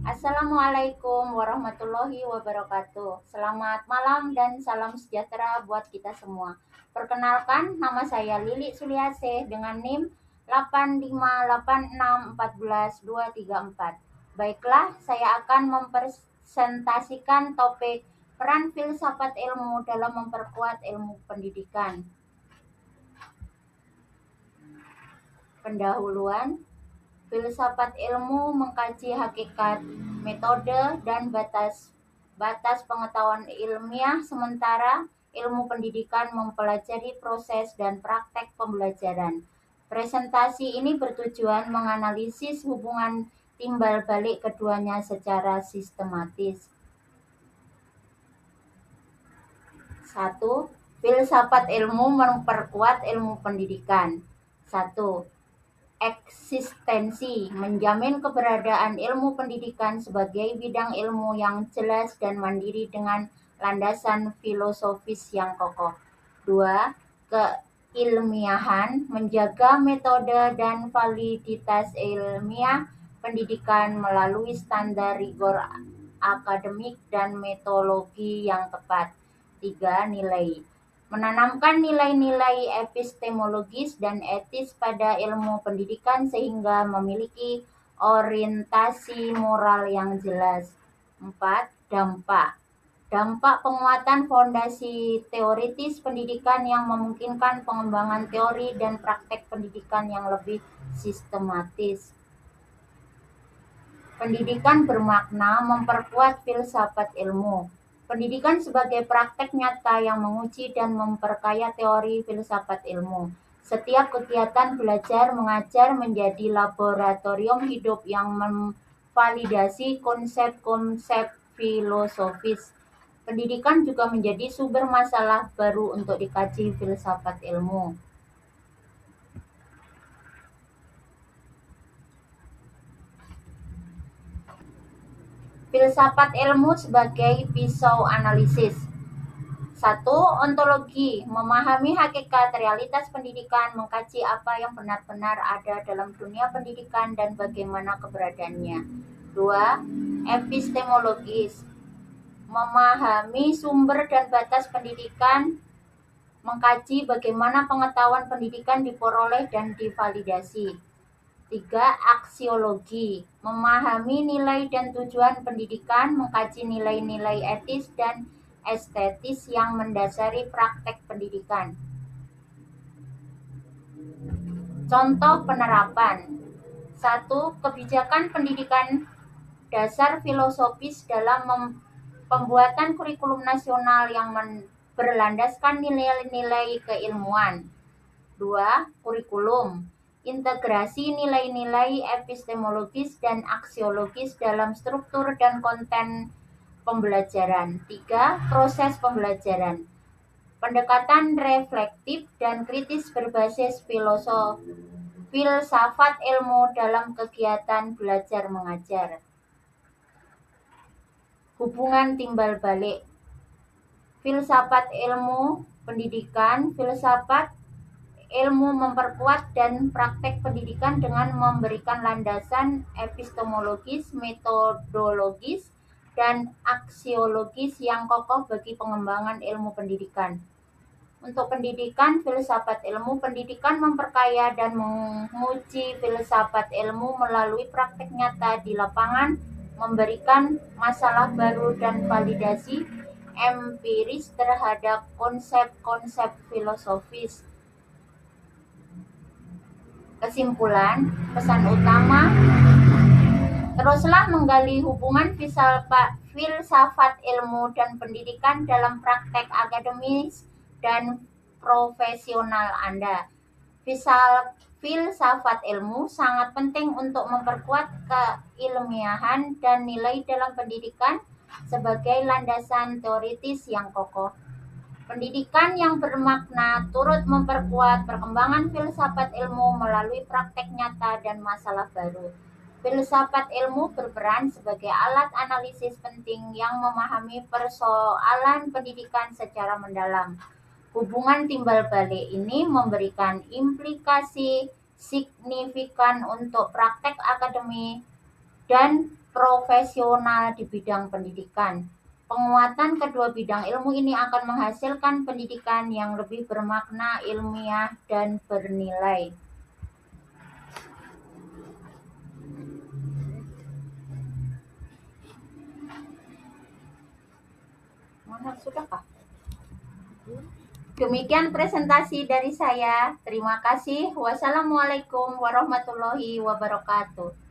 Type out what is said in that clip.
Assalamualaikum warahmatullahi wabarakatuh. Selamat malam dan salam sejahtera buat kita semua. Perkenalkan, nama saya Lili Suliase dengan NIM 858614234. Baiklah, saya akan mempresentasikan topik peran filsafat ilmu dalam memperkuat ilmu pendidikan. Pendahuluan. Filsafat ilmu mengkaji hakikat, metode, dan batas pengetahuan ilmiah, sementara ilmu pendidikan mempelajari proses dan praktek pembelajaran. Presentasi ini bertujuan menganalisis hubungan timbal balik keduanya secara sistematis. 1. Filsafat ilmu memperkuat ilmu pendidikan. 1. Eksistensi, menjamin keberadaan ilmu pendidikan sebagai bidang ilmu yang jelas dan mandiri dengan landasan filosofis yang kokoh. 2. Keilmiahan, menjaga metode dan validitas ilmiah pendidikan melalui standar rigor akademik dan metodologi yang tepat. 3. Nilai, menanamkan nilai-nilai epistemologis dan etis pada ilmu pendidikan sehingga memiliki orientasi moral yang jelas. 4. Dampak. Dampak penguatan fondasi teoritis pendidikan yang memungkinkan pengembangan teori dan praktek pendidikan yang lebih sistematis. Pendidikan bermakna memperkuat filsafat ilmu. Pendidikan sebagai praktek nyata yang menguji dan memperkaya teori filsafat ilmu. Setiap kegiatan belajar mengajar menjadi laboratorium hidup yang memvalidasi konsep-konsep filosofis. Pendidikan juga menjadi sumber masalah baru untuk dikaji filsafat ilmu. Filsafat ilmu sebagai pisau analisis. 1. Ontologi, memahami hakikat realitas pendidikan, mengkaji apa yang benar-benar ada dalam dunia pendidikan dan bagaimana keberadaannya. 2. Epistemologis, memahami sumber dan batas pendidikan, mengkaji bagaimana pengetahuan pendidikan diperoleh dan divalidasi. 3. Aksiologi, memahami nilai dan tujuan pendidikan, mengkaji nilai-nilai etis dan estetis yang mendasari praktek pendidikan. Contoh penerapan. 1. Kebijakan pendidikan dasar filosofis dalam pembuatan kurikulum nasional yang berlandaskan nilai-nilai keilmuan. 2. Kurikulum, integrasi nilai-nilai epistemologis dan aksiologis dalam struktur dan konten pembelajaran. 3. Proses pembelajaran, pendekatan reflektif dan kritis berbasis filsafat ilmu dalam kegiatan belajar mengajar. Hubungan timbal balik. Filsafat ilmu pendidikan. Filsafat ilmu memperkuat dan praktek pendidikan dengan memberikan landasan epistemologis, metodologis, dan aksiologis yang kokoh bagi pengembangan ilmu pendidikan. Untuk pendidikan, filsafat ilmu pendidikan memperkaya dan menguji filsafat ilmu melalui praktek nyata di lapangan, memberikan masalah baru dan validasi empiris terhadap konsep-konsep filosofis. Kesimpulan, pesan utama, teruslah menggali hubungan filsafat ilmu dan pendidikan dalam praktek akademis dan profesional Anda. Filsafat ilmu sangat penting untuk memperkuat keilmiahan dan nilai dalam pendidikan sebagai landasan teoritis yang kokoh. Pendidikan yang bermakna turut memperkuat perkembangan filsafat ilmu melalui praktek nyata dan masalah baru. Filsafat ilmu berperan sebagai alat analisis penting yang memahami persoalan pendidikan secara mendalam. Hubungan timbal balik ini memberikan implikasi signifikan untuk praktek akademik dan profesional di bidang pendidikan. Penguatan kedua bidang ilmu ini akan menghasilkan pendidikan yang lebih bermakna, ilmiah, dan bernilai. Mana sudahkah? Demikian presentasi dari saya. Terima kasih. Wassalamualaikum warahmatullahi wabarakatuh.